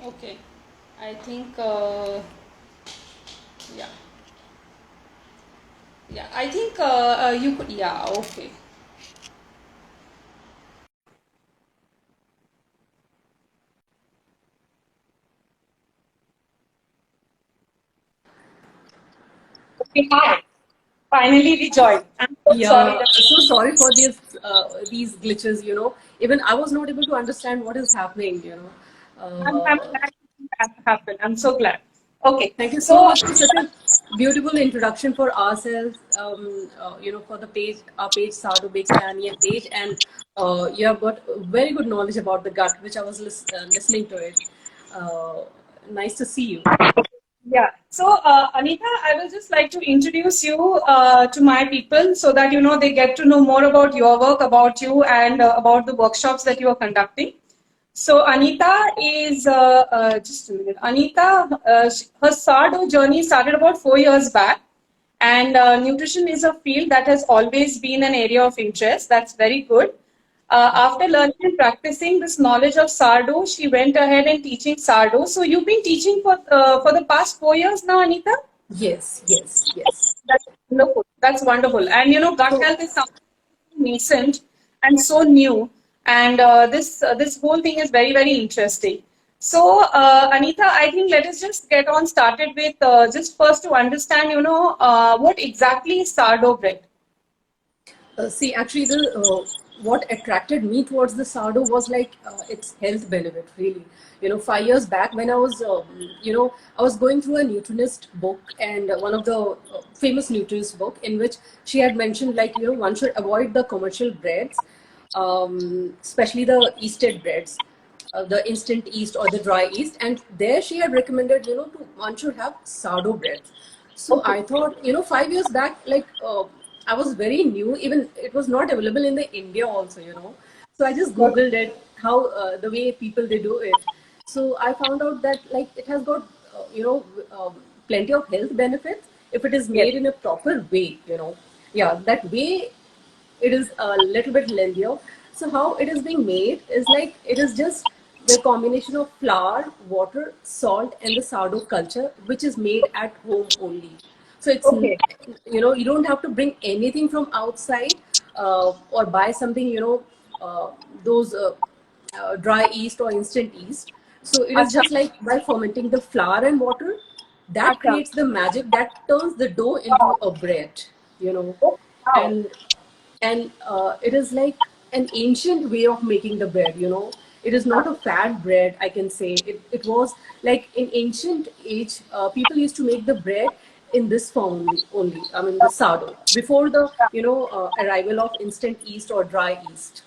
Okay. I think, yeah. Yeah, I think you could, yeah, okay. Okay, hi. Finally we joined. I'm so sorry Yeah, that so sorry for these glitches, you know. Even I was not able to understand what is happening, you know. I'm glad that happened. I'm so glad. Okay, Thank you so so much for such a beautiful introduction for ourselves, you know, for the page, our page, Sardo Bakes Tanya page, and you have got very good knowledge about the gut, which I was listening to it. Uh, nice to see you. yeah. So Anita, I will just like to introduce you to my people so that they get to know more about your work, about you, and about the workshops that you are conducting. So Anita is just a minute. Anita, her sourdough journey started about 4 years back, and nutrition is a field that has always been an area of interest. That's very good. After learning and practicing this knowledge of sourdough, she went ahead and teaching sourdough. So you've been teaching for the past 4 years now, Anita. Yes, yes, yes. That's wonderful. That's wonderful. And gut So health is something nascent and so new, and this whole thing is very very interesting. So, Anita, I think let us just get on started with just first to understand, what exactly is sourdough bread. See, actually, the what attracted me towards the sourdough was like its health benefit. Really, you know, 5 years back when I was, you know, I was going through a nutritionist book and one of the famous nutritionist book in which she had mentioned like one should avoid the commercial breads, especially the yeasted breads. The instant yeast or the dry yeast, and there she had recommended to one should have sourdough breads. So Okay. I thought, 5 years back, like I was very new, even it was not available in the India also, so I just googled it, how the way people they do it. So I found out that like it has got plenty of health benefits if it is Yes. made in a proper way, yeah, that way it is a little bit lengthier. So how it is being made is like it is just the combination of flour, water, salt, and the sourdough culture, which is made at home only. So Okay. you don't have to bring anything from outside or buy something, those dry yeast or instant yeast. So it is Acha. just like by fermenting the flour and water, that Acha. creates the magic that turns the dough into Wow. a bread, you know Oh, wow. and it is like an ancient way of making the bread. It is not a fat bread, I can say. It was like in ancient age, people used to make the bread in this form only, I mean the sourdough, before the arrival of instant yeast or dry yeast.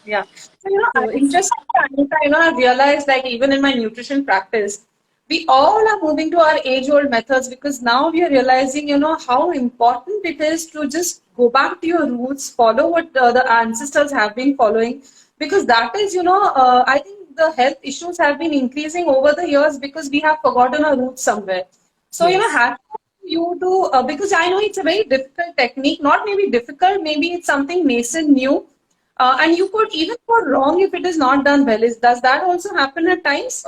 Yeah. So, So it's interesting, Anita, I realized like even in my nutrition practice, we all are moving to our age-old methods because now we are realizing, how important it is to just go back to your roots, follow what the ancestors have been following, because that is, I think the health issues have been increasing over the years because we have forgotten our roots somewhere. So, yes. have you to, because I know it's a very difficult technique, not maybe difficult, maybe it's something nascent new, and you could even go wrong if it is not done well. Does that also happen at times?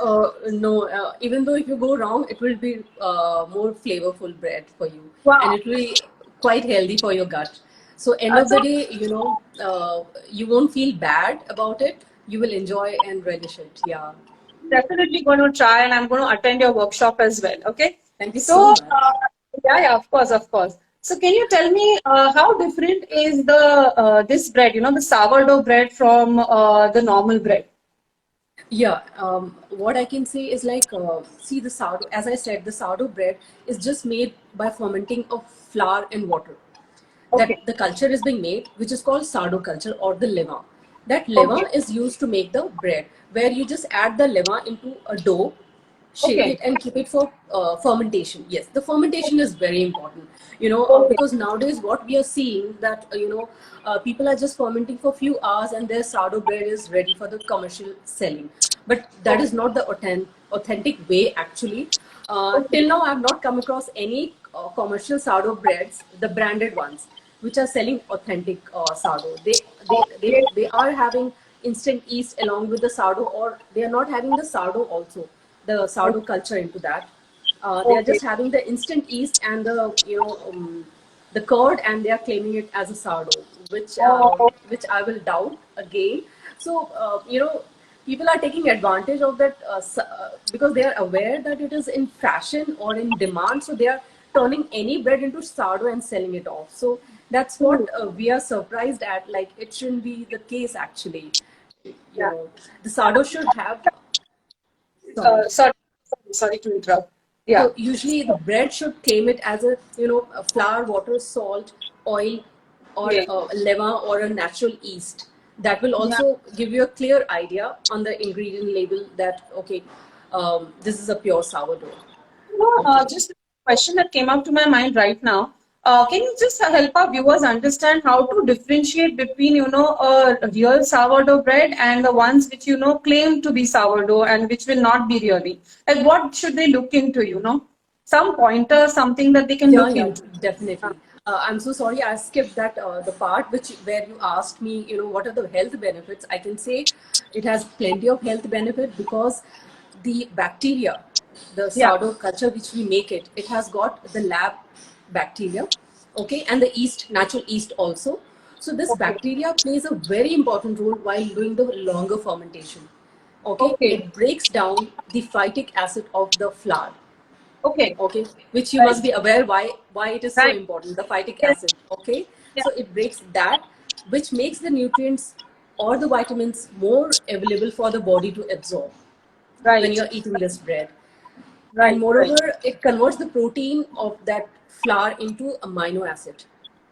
No, even though if you go wrong, it will be more flavorful bread for you, and Wow. it will be quite healthy for your gut. So end of So the day, you won't feel bad about it. You will enjoy and relish it. Yeah. definitely going to try, and I'm going to attend your workshop as well. Okay. Thank you so So much. yeah, yeah, of course, of course. So can you tell me how different is the this bread? The sourdough bread from the normal bread. Yeah, what I can say is like, see the sourdough, as I said, the sourdough bread is just made by fermenting of flour and water. That Okay. the culture is being made, which is called sourdough culture or the levain. That Okay. levain is used to make the bread, where you just add the levain into a dough, shake Okay. it, and keep it for fermentation. Yes, the fermentation is very important. Okay. Because nowadays what we are seeing that people are just fermenting for a few hours and their sourdough bread is ready for the commercial selling. But that Okay. is not the authentic way actually. Okay. Till now, I have not come across any commercial sourdough breads, the branded ones, which are selling authentic sourdough. They are having instant yeast along with the sourdough, or they are not having the sourdough also. the sourdough culture into that. They are Okay. just having the instant yeast and the curd, and they are claiming it as a sourdough, Oh, which I will doubt again. So people are taking advantage of that because they are aware that it is in fashion or in demand. So they are turning any bread into sourdough and selling it off. So that's what we are surprised at. Like, it shouldn't be the case actually. yeah. The sourdough should have. Sorry. Sorry to interrupt. Yeah. So usually the bread should claim it as a flour, water, salt, oil, or Okay. a levain or a natural yeast. That will Yeah. also give you a clear idea on the ingredient label that, okay, this is a pure sourdough. Okay. Just a question that came up to my mind right now. Can you just help our viewers understand how to differentiate between, a real sourdough bread and the ones which, claim to be sourdough and which will not be really? Like, what should they look into? Some pointer, something that they can Yeah, look yeah, into. definitely. I'm so sorry I skipped that the part where you asked me, what are the health benefits. I can say it has plenty of health benefit because the bacteria, the Yeah. sourdough culture which we make it has got the lab bacteria, okay, and the yeast, natural yeast also. So this Okay. bacteria plays a very important role while doing the longer fermentation. Okay, Okay. it breaks down the phytic acid of the flour, Okay. okay, which you must Right. be aware why it is so Right. important, the phytic Yes. acid, okay. Yeah. So it breaks that, which makes the nutrients or the vitamins more available for the body to absorb when Right. you're eating this bread. And Right. Right. moreover, it converts the protein of that flour into amino acid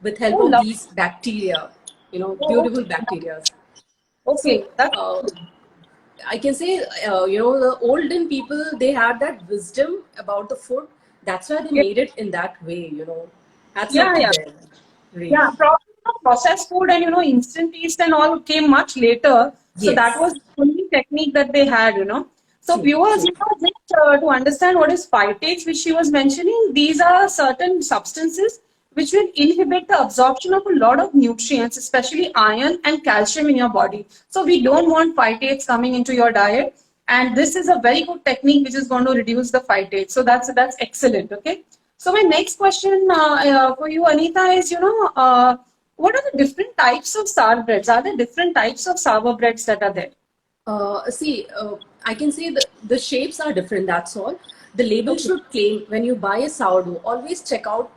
with help Oh, of love. these bacteria, Oh, beautiful okay. bacteria. So Okay. That's I can say, the olden people, they had that wisdom about the food. That's why they yeah. made it in that way. Hats off Yeah. to Yeah. them, Yeah, really. probably processed food and instant yeast and all came much later. So that Yes, was the only technique that they had. So true, viewers, true. just to understand what is phytates, which she was mentioning, these are certain substances which will inhibit the absorption of a lot of nutrients, especially iron and calcium in your body. So we don't want phytates coming into your diet. And this is a very good technique which is going to reduce the phytates. So that's excellent. Okay. So my next question for you, Anita, is what are the different types of sour breads? Are there different types of sour breads that are there? See, I can say the shapes are different, that's all. The label Okay. should claim when you buy a sourdough, always check out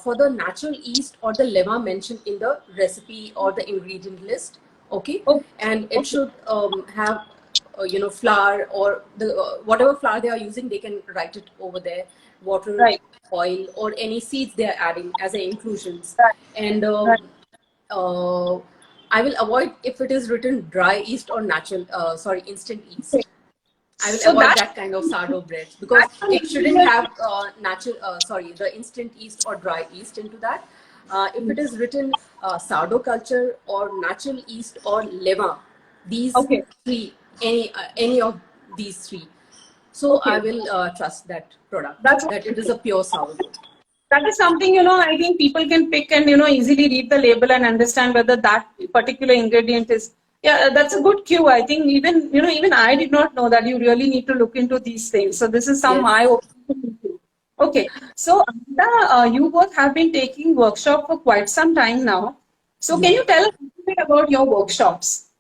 for the natural yeast or the levain mentioned in the recipe or the ingredient list, okay? Okay. And it Okay. should have, flour or whatever flour they are using, they can write it over there, water, Right. oil, or any seeds they are adding as a inclusions. Right. And Right. uh, I will avoid if it is written dry yeast or instant Okay. yeast. I will So avoid that kind of sourdough breads because that's an it shouldn't ingredient. have the instant yeast or dry yeast into that. If it is written sourdough culture or natural yeast or levain, these Okay. three, any of these three, so I Okay. will trust that product, That's that it is a pure sourdough. that is something I think people can pick and easily read the label and understand whether that particular ingredient is. Yeah, that's a good cue. I think even I did not know that you really need to look into these things. So this is some eye Yes. opening. Okay, so Amita, you both have been taking workshop for quite some time now. So can Yeah. you tell us a little bit about your workshops?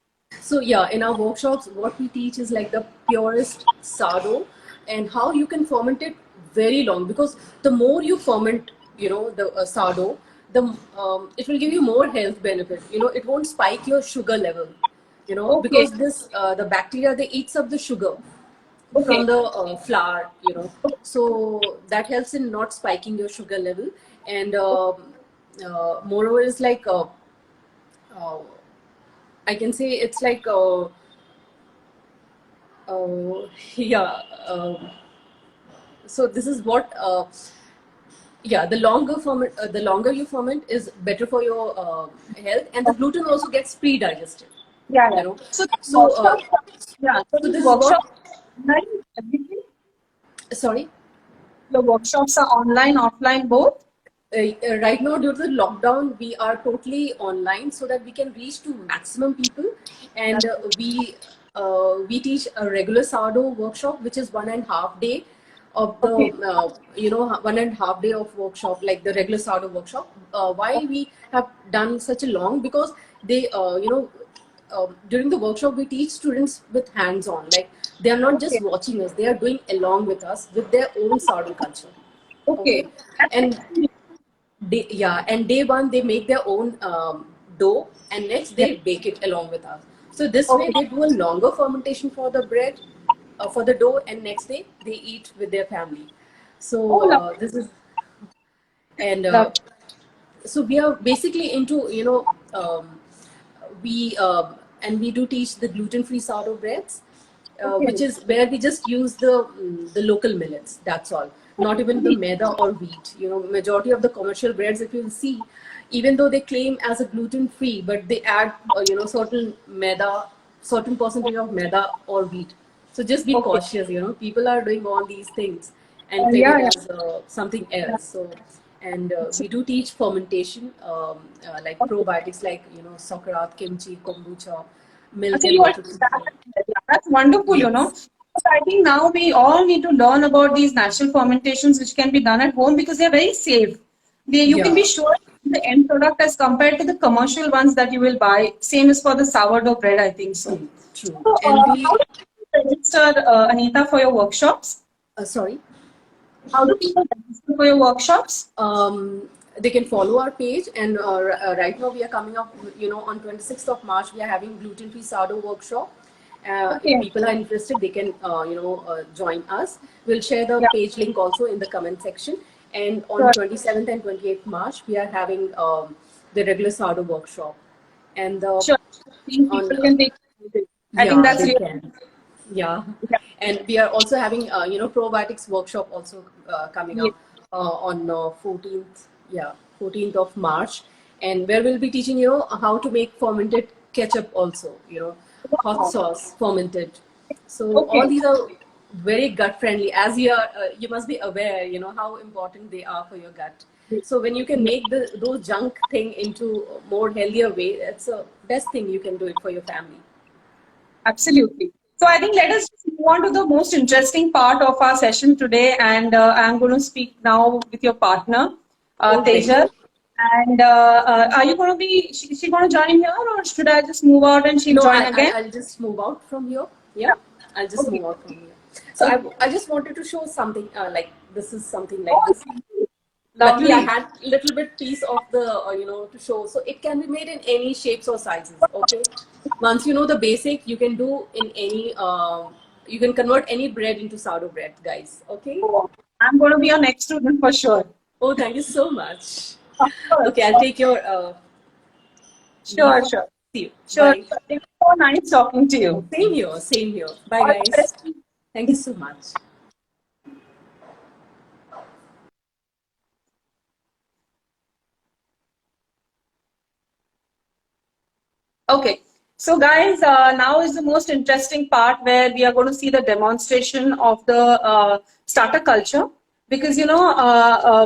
So yeah, in our workshops, what we teach is like the purest sourdough and how you can ferment it very long, because the more you ferment, the sourdough, the it will give you more health benefit. It won't spike your sugar level. Okay, Because the bacteria, they eats up the sugar from okay, the flour. So that helps in not spiking your sugar level. And moreover, is like uh, I can say it's like. Yeah. So this is what. Yeah, the longer you ferment is better for your health, and the gluten also gets pre-digested. yeah, You yeah. know. So these So workshops, yeah. So so these this is what. workshops, online, everything. Sorry. The workshops are online, offline, both. Right now, due to the lockdown, we are totally online so that we can reach to maximum people, and That's we we teach a regular sourdough workshop, which is 1.5 day of the, Okay. 1.5 day of workshop, like the regular sourdough workshop. Why we have done such a long? Because they, during the workshop, we teach students with hands-on. Like they are not just Okay. watching us; they are doing along with us with their own sourdough culture. Okay, Okay. That's and actually and day one they make their own dough, and next yeah. they bake it along with us. So this way Okay. they do a longer fermentation for the bread, for the dough, and next day they eat with their family. Oh, So lovely. this is, and Lovely. so we are basically into, we and we do teach the gluten-free sourdough breads, which Okay. is where we just use the local millets. That's all. Not even the maida or wheat. Majority of the commercial breads, if you see, even though they claim as a gluten-free, but they add certain maida, certain percentage of maida or wheat. So just be Okay. cautious. People are doing all these things and claim Yeah, it yeah. as something Yeah. else. So, and So, we do teach fermentation, like okay. probiotics, like sauerkraut, kimchi, kombucha, milk So and you water understand that. tea. Yeah, that's wonderful, you know. Yes. Because I think now we all need to learn about these natural fermentations which can be done at home because they're very safe. You can be Yeah. sure the end product as compared to the commercial ones that you will buy. Same is for the sourdough bread, I think so. True. True. So, And how we, do people register, Anita, for your workshops? sorry. How do people register for your workshops? They can follow our page, and right now we are coming up, on 26th of March we are having gluten-free sourdough workshop. If Okay. people are interested, they can join us. We'll share the Yeah, page link also in the comment section. And on sure. 27th and 28th March we are having the regular sourdough workshop. And Sure. I think on people can take. I think yeah, that's they really. can. Yeah, Yeah. and we are also having probiotics workshop also coming Yeah. up on 14th, yeah, 14th of March, and where we'll be teaching how to make fermented ketchup also, hot Wow. sauce fermented. So all Okay. these are very gut friendly, as you must be aware, how important they are for your gut. So when you can Yeah. make those junk thing into a more healthier way, that's the best thing you can do it for your family. Absolutely. So I think let us just move on to the most interesting part of our session today, and I'm going to speak now with your partner, Oh, great. Tejal. And are you going to be? She going to join here, or should I just move out and she'll No, join again? I'll just move out from here. Yeah, Yeah. I'll just Okay. move out from here. So Okay. I just wanted to show something, like this is something like Oh, this. Luckily, I lovely. had little bit piece of the to show. So it can be made in any shapes or sizes. Okay, once you know the basic, you can do in any. You can convert any bread into sourdough bread, guys. Okay. Oh, I'm going to be your next student for sure. Oh, thank you so much. Of Okay, course. I'll take your leave. Sure, sure. See you. Sure. Bye. It was so nice talking to you. Same here. Same here. Bye, All the guys. best. Thank you so much. Okay. So, guys, now is the most interesting part where we are going to see the demonstration of the starter culture. Because,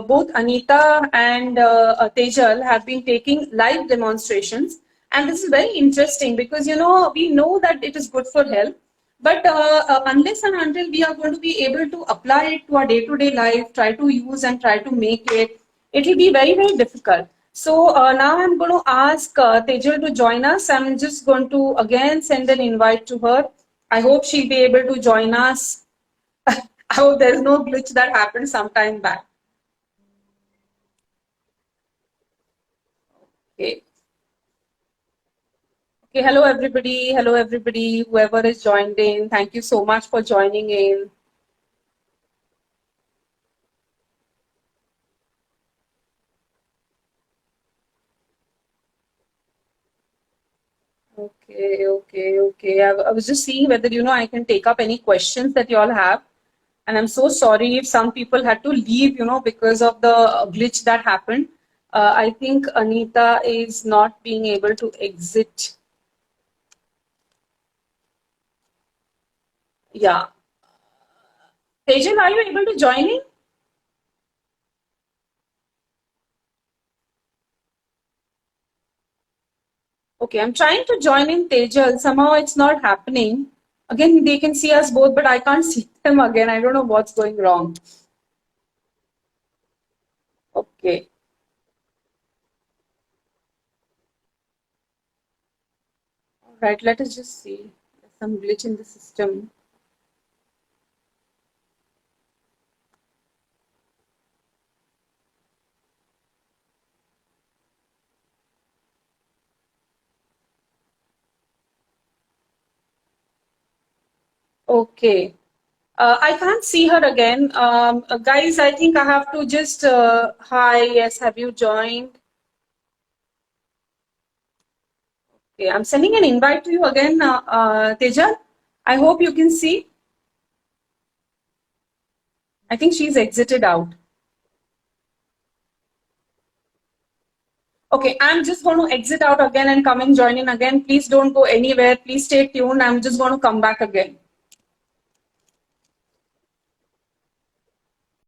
both Anita and Tejal have been taking live demonstrations. And this is very interesting because, we know that it is good for health. But unless and until we are going to be able to apply it to our day-to-day life, try to use and try to make it, it will be very, very difficult. So now I'm going to ask Tejal to join us. I'm just going to again send an invite to her. I hope she'll be able to join us. I hope there's no glitch that happened some time back. Okay. Okay, hello everybody. Hello everybody. Whoever is joined in, thank you so much for joining in. Okay, okay, okay. I was just seeing whether, I can take up any questions that you all have. And I'm so sorry if some people had to leave, because of the glitch that happened. I think Anita is not being able to exit. Yeah. Tejal, are you able to join in? Okay, I'm trying to join in Tejal. Somehow it's not happening. Again, they can see us both, but I can't see them again. I don't know what's going wrong. Okay. All right, let us just see. There's some glitch in the system. Okay. I can't see her again. Guys, I think I have to just, hi, yes, have you joined? Okay, I'm sending an invite to you again, Teja. I hope you can see. I think she's exited out. Okay, I'm just going to exit out again and come and join in again. Please don't go anywhere. Please stay tuned. I'm just going to come back again.